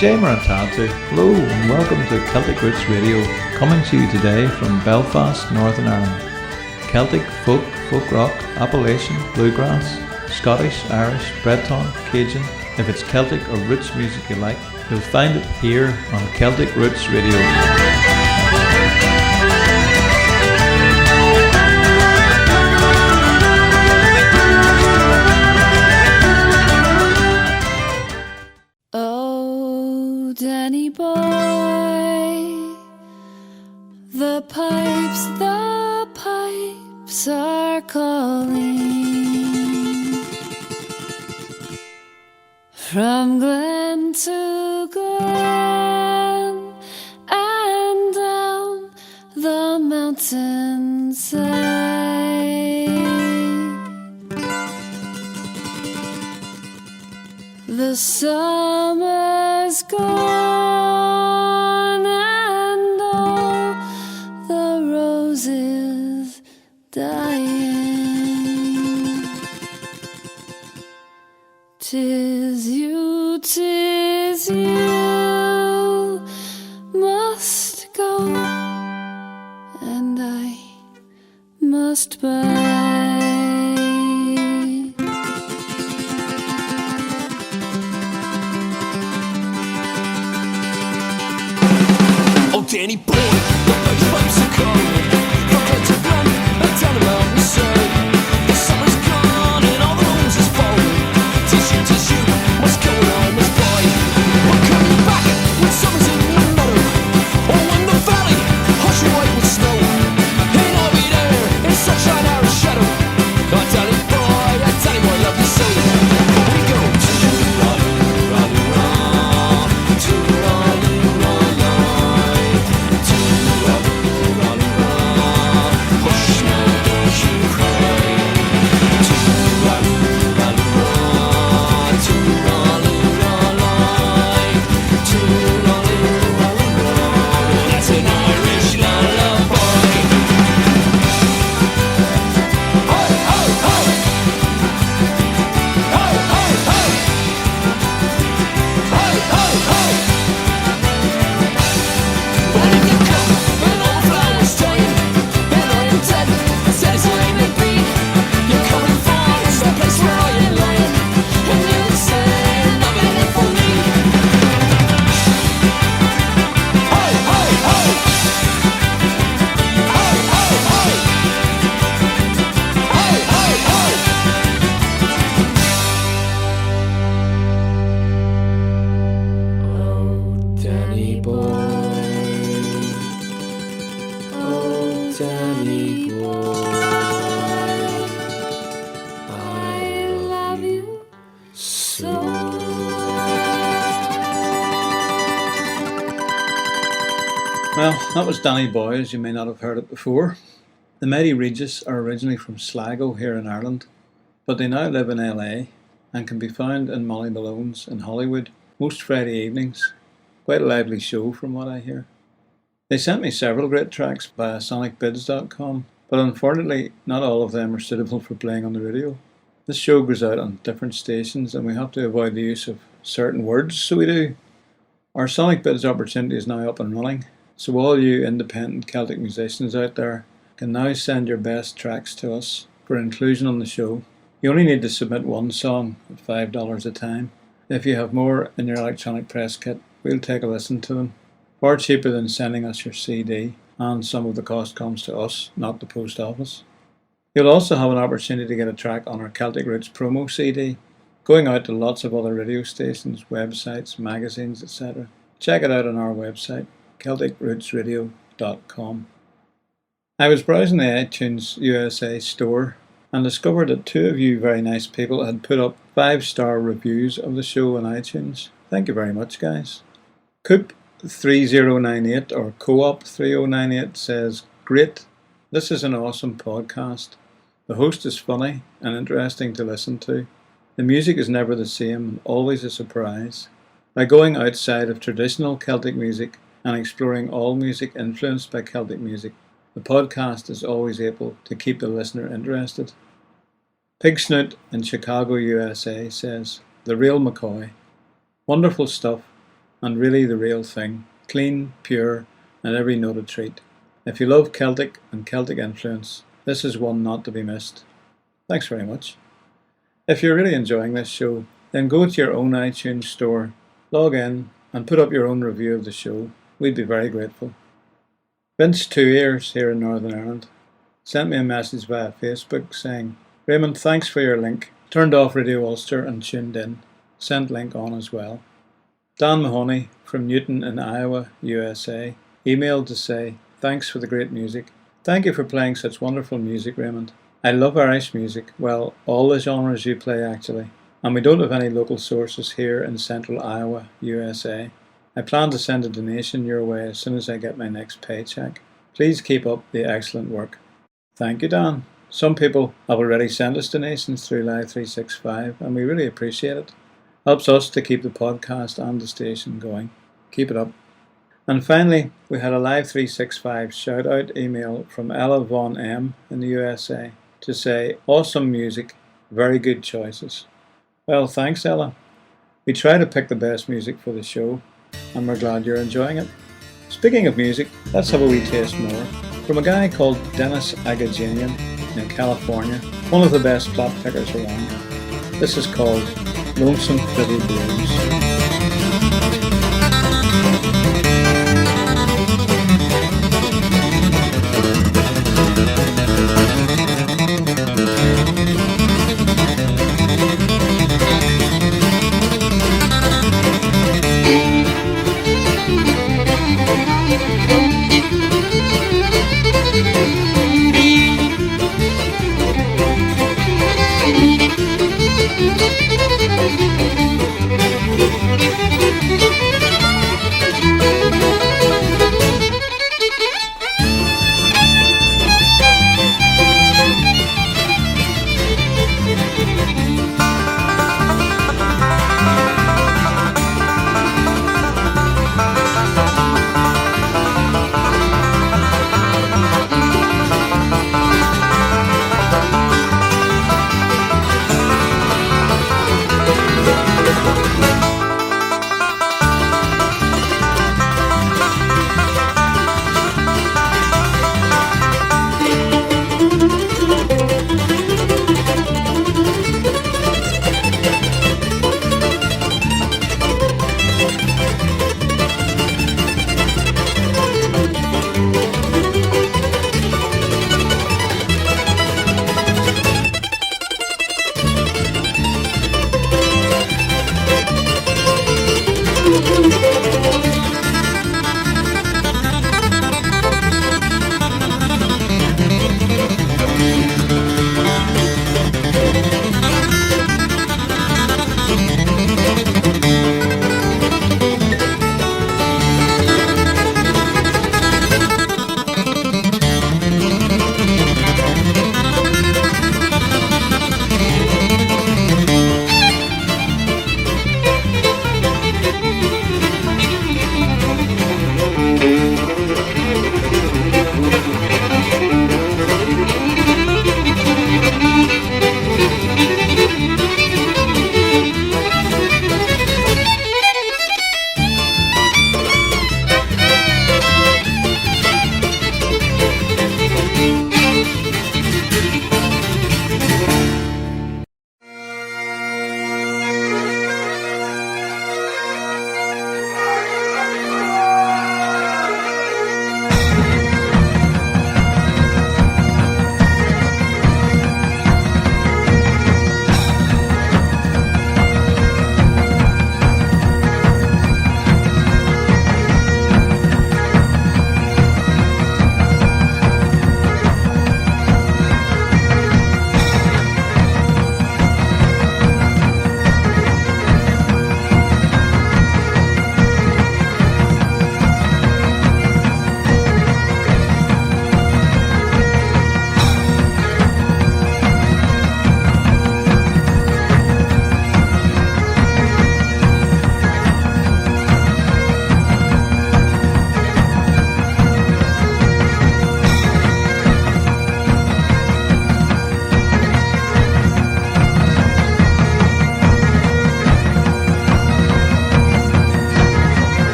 Jay Marantatu. Hello and welcome to Celtic Roots Radio, coming to you today from Belfast, Northern Ireland. Celtic, folk, folk rock, Appalachian, bluegrass, Scottish, Irish, Breton, Cajun. If it's Celtic or roots music you like, you'll find it here on Celtic Roots Radio. The pipes are calling from glen to glen and down the mountainside. The summer's gone and all the roses dying. 'Tis you must go, and I must buy. Oh, Danny boy, the pipes are calling from glen to glen and down the mountainside. The summer's gone and all the roses falling. 'Tis you, what's going on this boy? We're coming back when summer's in the meadow, or when the valley hush white with snow. And I'll be there in sunshine or shadow. Oh, Danny boy, love you so. We go to Well, that was Danny Boy, as you may not have heard it before. The mighty Regis are originally from Sligo here in Ireland, but they now live in LA and can be found in Molly Malone's in Hollywood most Friday evenings. Quite a lively show from what I hear. They sent me several great tracks via sonicbids.com, but unfortunately not all of them are suitable for playing on the radio. This show goes out on different stations and we have to avoid the use of certain words, so we do. Our Sonic Bids opportunity is now up and running. So all you independent Celtic musicians out there can now send your best tracks to us for inclusion on the show. You only need to submit one song at $5 a time. If you have more in your electronic press kit, we'll take a listen to them. Far cheaper than sending us your CD, and some of the cost comes to us, not the post office. You'll also have an opportunity to get a track on our Celtic Roots promo CD, going out to lots of other radio stations, websites, magazines, etc. Check it out on our website, CelticRootsRadio.com. I was browsing the iTunes USA store and discovered that two of you very nice people had put up 5-star reviews of the show on iTunes. Thank you very much, guys. Coop3098 or Co-op3098 says, "Great, this is an awesome podcast. The host is funny and interesting to listen to. The music is never the same and always a surprise. By going outside of traditional Celtic music and exploring all music influenced by Celtic music, the podcast is always able to keep the listener interested." Pig Snoot in Chicago, USA says, "The real McCoy. Wonderful stuff. and really the real thing, clean, pure, and every note a treat. If you love Celtic and Celtic influence, this is one not to be missed. Thanks very much. If you're really enjoying this show, then go to your own iTunes store, log in, and put up your own review of the show. We'd be very grateful. Vince Two Ears here in Northern Ireland sent me a message via Facebook saying, Raymond, thanks for your link. Turned off Radio Ulster and tuned in. Sent link on as well. Dan Mahoney from Newton in Iowa, USA, emailed to say, thanks for the great music. Thank you for playing such wonderful music, Raymond. I love Irish music, well, all the genres you play actually, and we don't have any local sources here in central Iowa, USA. I plan to send a donation your way as soon as I get my next paycheck. Please keep up the excellent work. Thank you, Dan. Some people have already sent us donations through Live 365, and we really appreciate it. Helps us to keep the podcast and the station going. Keep it up. And finally, we had a Live 365 shout-out email from Ella Von M in the USA to say, awesome music, very good choices. Well, thanks, Ella. We try to pick the best music for the show, and we're glad you're enjoying it. Speaking of music, let's have a wee taste more from a guy called Dennis Agajanian in California, one of the best flat pickers around. This is called Lonesome Fiddle Blues.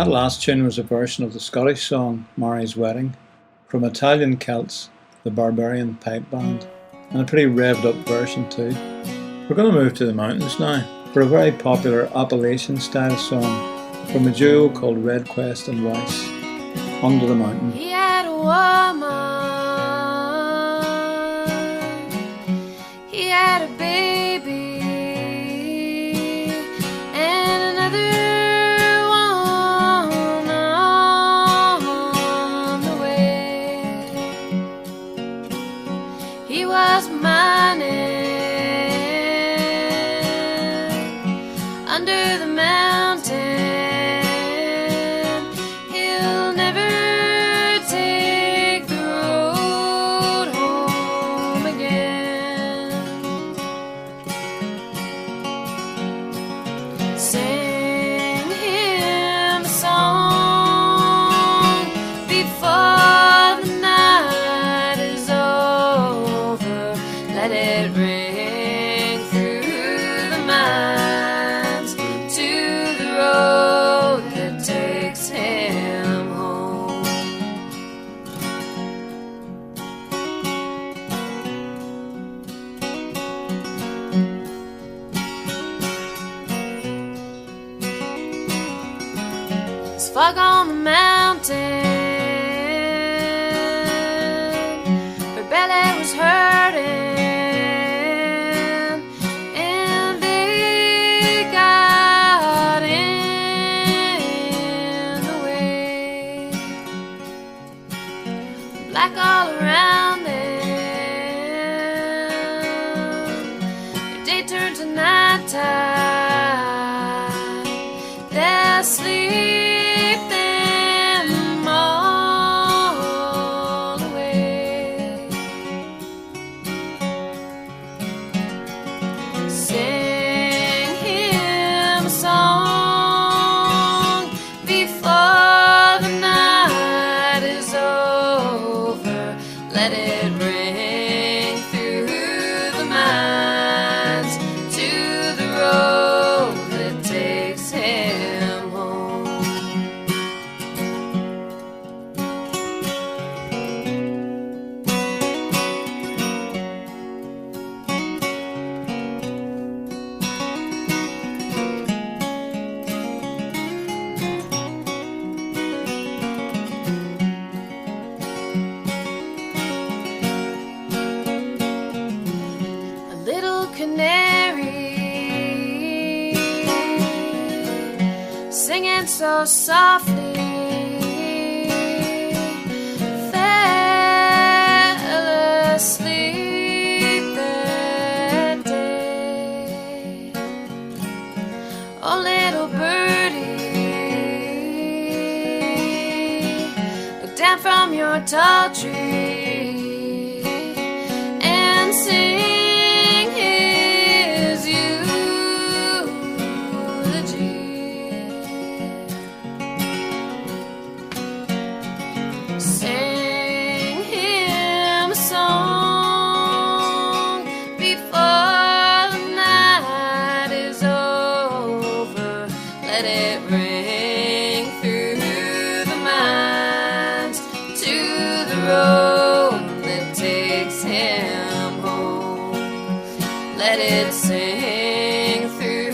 That last tune was a version of the Scottish song Mairi's Wedding from Italian Celts, the Barbarian pipe band, and a pretty revved up version too. We're going to move to the mountains now for a very popular Appalachian style song from a duo called Redquest and Weiss, Under the Mountain. He had a woman, he had a baby, and another one on the way. He was mining under the mountain. He'll never take the road home again. Sing him a song before the night is over. Let it ring through the mines to the road that takes him home. There's fog on the mountain. Her belly was hurting, and they got in the way. Black all around them. The day turned to night time. They're sleeping all away. Sing him a song before the night is over. Let it ring through the mines to the road that takes him home. A little canary singing so softly fell asleep that day. Oh, little birdie, look down from your tall tree and sing his eulogy. Sing him a song before the night is over. Let it ring through the mines to the road that takes him home. Let it sing through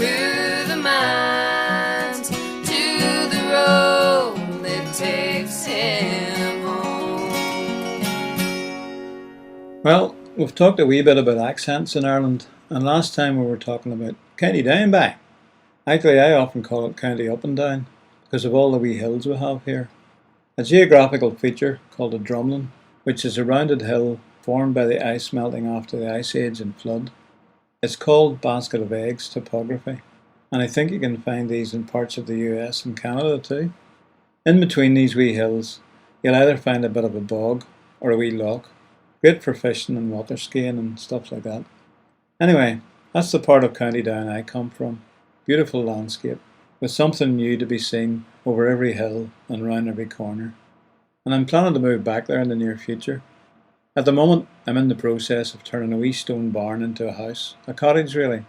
the mines to the road that takes him home. Well, we've talked a wee bit about accents in Ireland, and last time we were talking about County Down by. Actually, I often call it County Up and Down because of all the wee hills we have here. A geographical feature called a Drumlin, which is a rounded hill formed by the ice melting after the Ice Age and flood. It's called Basket of Eggs topography, and I think you can find these in parts of the US and Canada too. In between these wee hills, you'll either find a bit of a bog or a wee loch, great for fishing and water skiing and stuff like that. Anyway, that's the part of County Down I come from. Beautiful landscape, with something new to be seen over every hill and round every corner. And I'm planning to move back there in the near future. At the moment, I'm in the process of turning a wee stone barn into a house, a cottage really,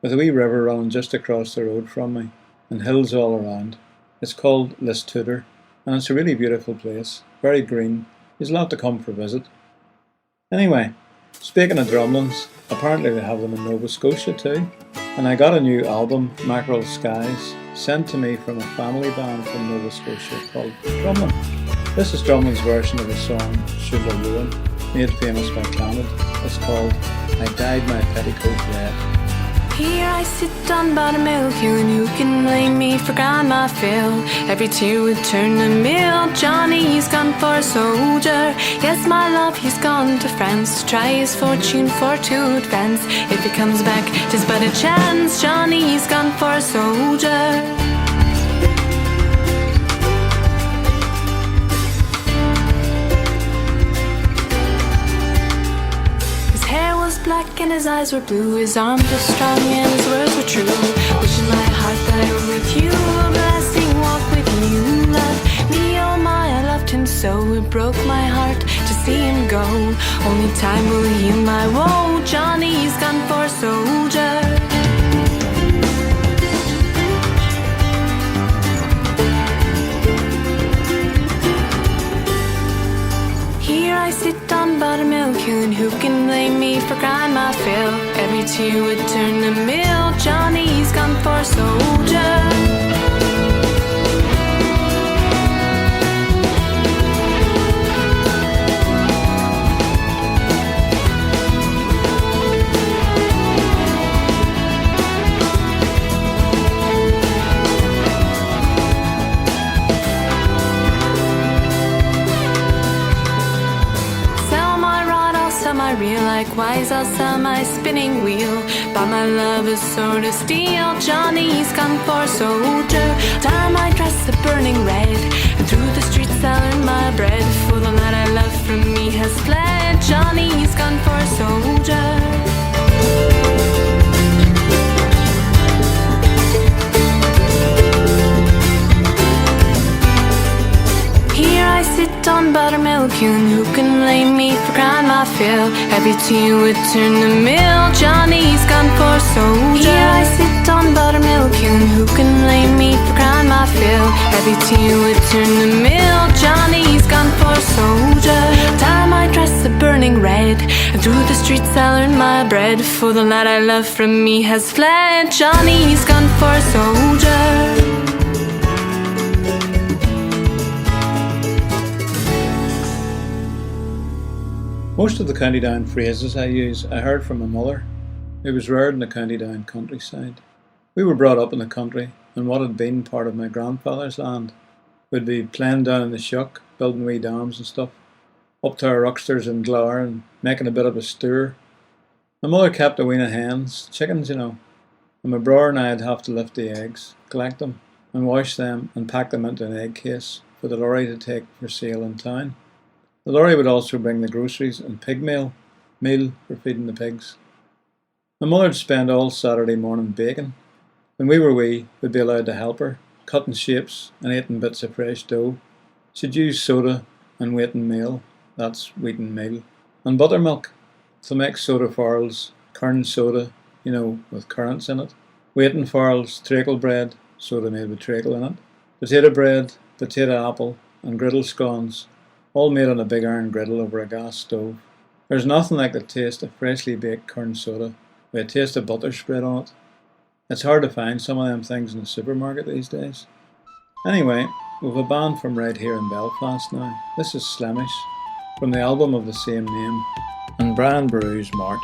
with a wee river running just across the road from me, and hills all around. It's called Listooter, and it's a really beautiful place, very green. There's a lot to come for a visit. Anyway, speaking of drumlins, apparently they have them in Nova Scotia too, and I got a new album, Mackerel Skies, sent to me from a family band from Nova Scotia called Drumlin. This is Drumlin's version of a song, Sugar Ruin, made famous by Clonard. It's called I Dyed My Petticoat Red. Here I sit on buttermilk hill, and who can blame me for Grandma Phil? Every tear would turn to milk. Johnny's gone for a soldier. Yes, my love, he's gone to France to try his fortune for to advance. If he comes back, 'tis but a chance. Johnny's gone for a soldier. Black and his eyes were blue, his arms were strong and his words were true. Wishing my heart that I were with you, a blasting walk with you. Love me, oh my, I loved him so. It broke my heart to see him go. Only time will heal my woe. Johnny's gone for a soldier. I sit on buttermilk hill, and who can blame me for Grandma Phil? Every tear would turn to milk. Johnny's gone for a soldier. Reel, likewise I'll sell my spinning wheel. Buy my love a sword of steel. Johnny's gone for a soldier. Dye my dress a burning red, and through the streets I'll earn my bread. For the lad I love from me has fled. Johnny's gone for a soldier. Here I sit on buttermilk hill, and who can blame me for Grandma Phil? Every tear would turn to milk. Johnny's gone for a soldier. Here I sit on buttermilk hill, and who can blame me for Grandma Phil? Every tear would turn to milk. Johnny's gone for a soldier. Dye my dress a burning red, and through the streets I'll earn my bread. For the lad I love from me has fled. Johnny's gone for a soldier. Most of the County Down phrases I use I heard from my mother, who was reared in the County Down countryside. We were brought up in the country, and what had been part of my grandfather's land would be playing down in the shuck, building wee dams and stuff, up to our rucksters in Glower and making a bit of a stir. My mother kept a wean of hens, chickens, you know, and my brother and I'd have to lift the eggs, collect them, and wash them and pack them into an egg case for the lorry to take for sale in town. The lorry would also bring the groceries and pig meal for feeding the pigs. My mother would spend all Saturday morning baking. When we were wee, we'd be allowed to help her, cutting shapes and eating bits of fresh dough. She'd use soda and wheaten meal, that's wheaten meal, and buttermilk to make soda farls, curr'n soda, you know, with currants in it, wheaten farls, treacle bread, soda made with treacle in it, potato bread, potato apple, and griddle scones, all made on a big iron griddle over a gas stove. There's nothing like the taste of freshly baked curr'n soda with a taste of butter spread on it. It's hard to find some of them things in the supermarket these days. Anyway, we've a band from right here in Belfast now. This is Slemish, from the album of the same name, and Brian Boru's March.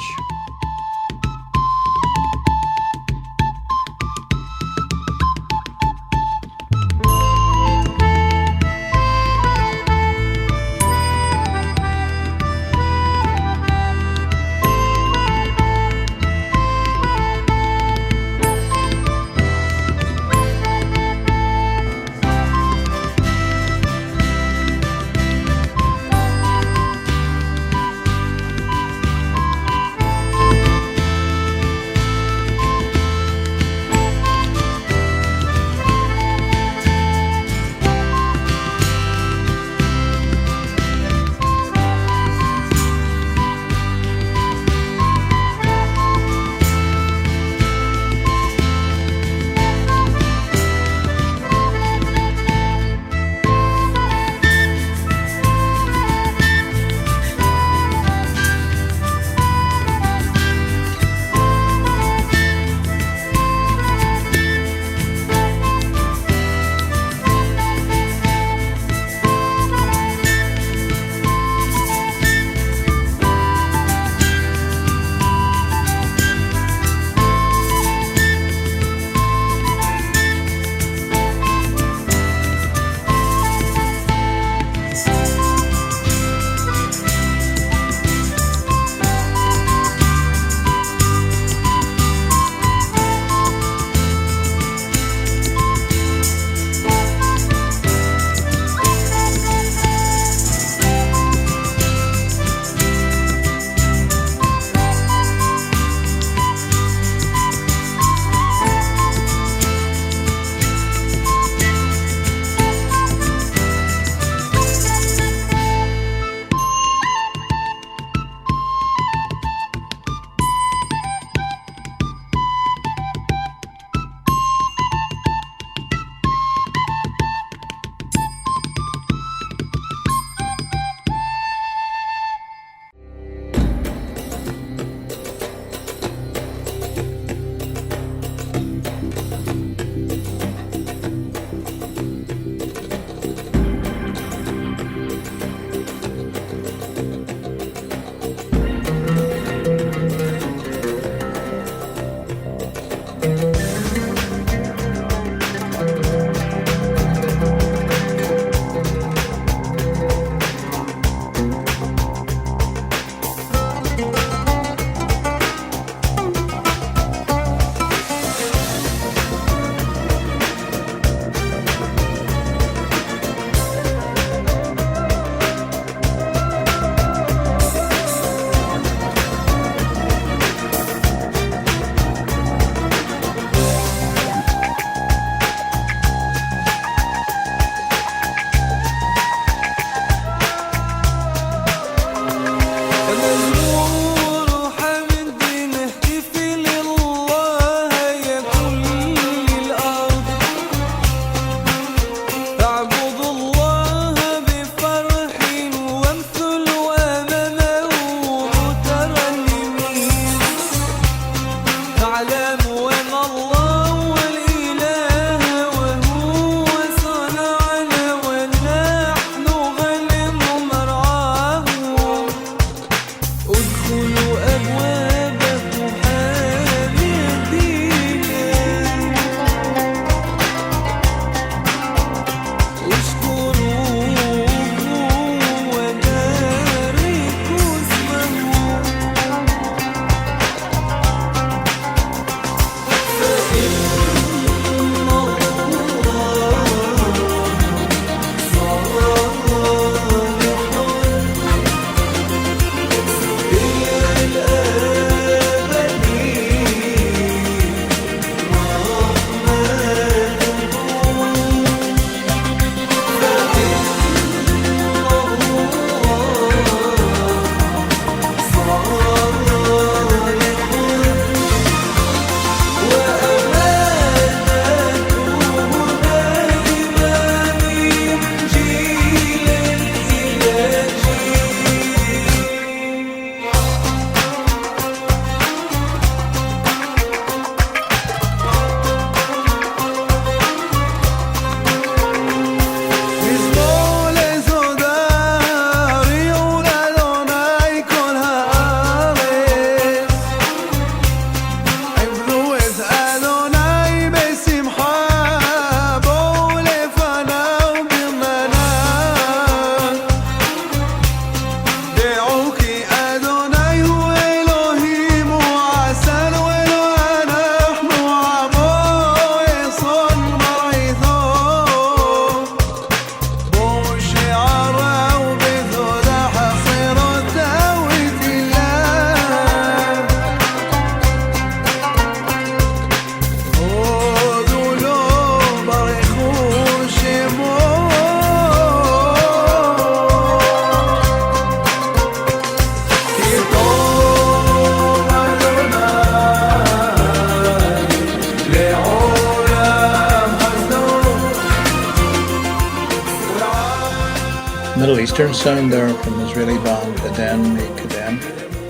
Eastern sound there from Israeli band Qedem,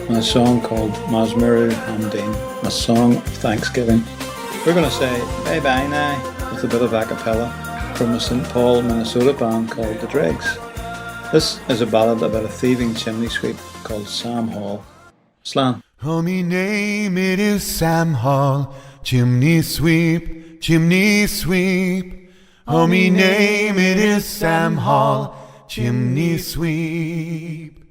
and a song called Mazmuru Hamdin, a song of thanksgiving. We're going to say bye-bye now with a bit of a cappella from a St. Paul, Minnesota band called the Dregs. This is a ballad about a thieving chimney sweep called Sam Hall. Slan. Oh, me name it is Sam Hall, chimney sweep, chimney sweep. Oh, me name it is Sam Hall, chimney sweep.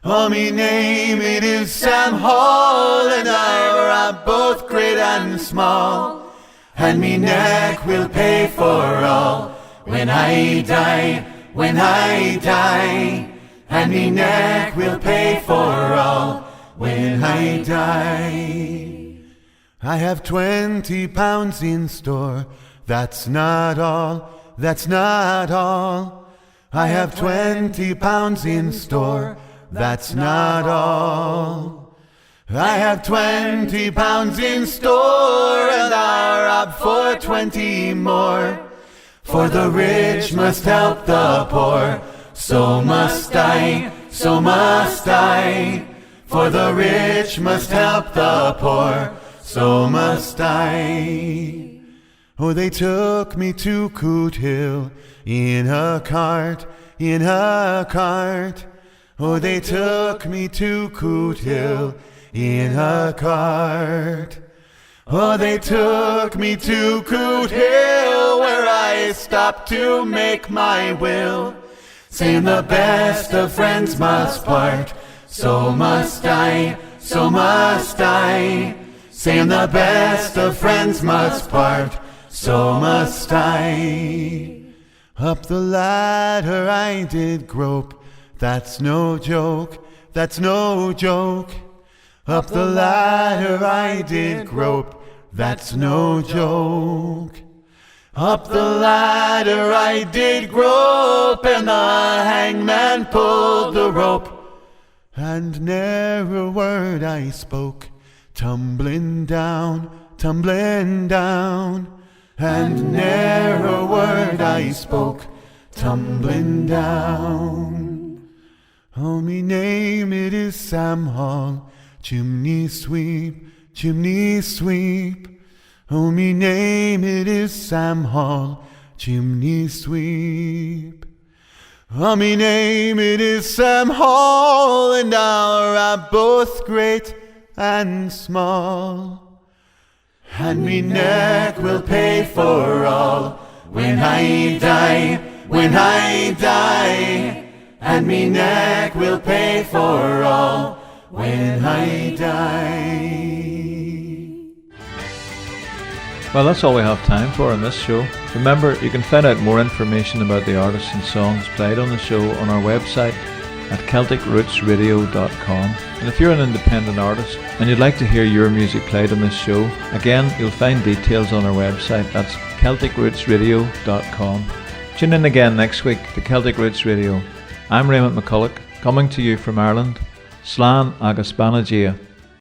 Oh, me name it is Sam Hall, and I are both great and small, and me neck will pay for all when I die, when I die, and me neck will pay for all when I die. I have 20 pounds in store, that's not all, that's not all. I have 20 pounds in store, that's not all. I have 20 pounds in store, and I'll rob for 20 more. For the rich must help the poor, so must I, so must I. For the rich must help the poor, so must I. Oh, they took me to Coot Hill in a cart, in a cart. Oh, they took me to Coot Hill in a cart. Oh, they took me to Coot Hill, where I stopped to make my will, saying the best of friends must part, so must I, so must I. Saying the best of friends must part, so must I. Up the ladder I did grope, that's no joke, that's no joke. Up the ladder I did grope, that's no joke. Up the ladder I did grope, and the hangman pulled the rope, and ne'er a word I spoke, tumbling down, tumbling down. And ne'er a word I spoke, tumbling down. Oh, me name it is Sam Hall, chimney sweep, chimney sweep. Oh, me name it is Sam Hall, chimney sweep. Oh, me name it is Sam Hall, and our are both great and small. And me neck will pay for all when I die, when I die. And me neck will pay for all when I die. Well, that's all we have time for on this show. Remember, you can find out more information about the artists and songs played on the show on our website at CelticRootsRadio.com. And if you're an independent artist and you'd like to hear your music played on this show, again, you'll find details on our website. That's CelticRootsRadio.com. Tune in again next week to Celtic Roots Radio. I'm Raymond McCullough, coming to you from Ireland. Slán agus Banagia.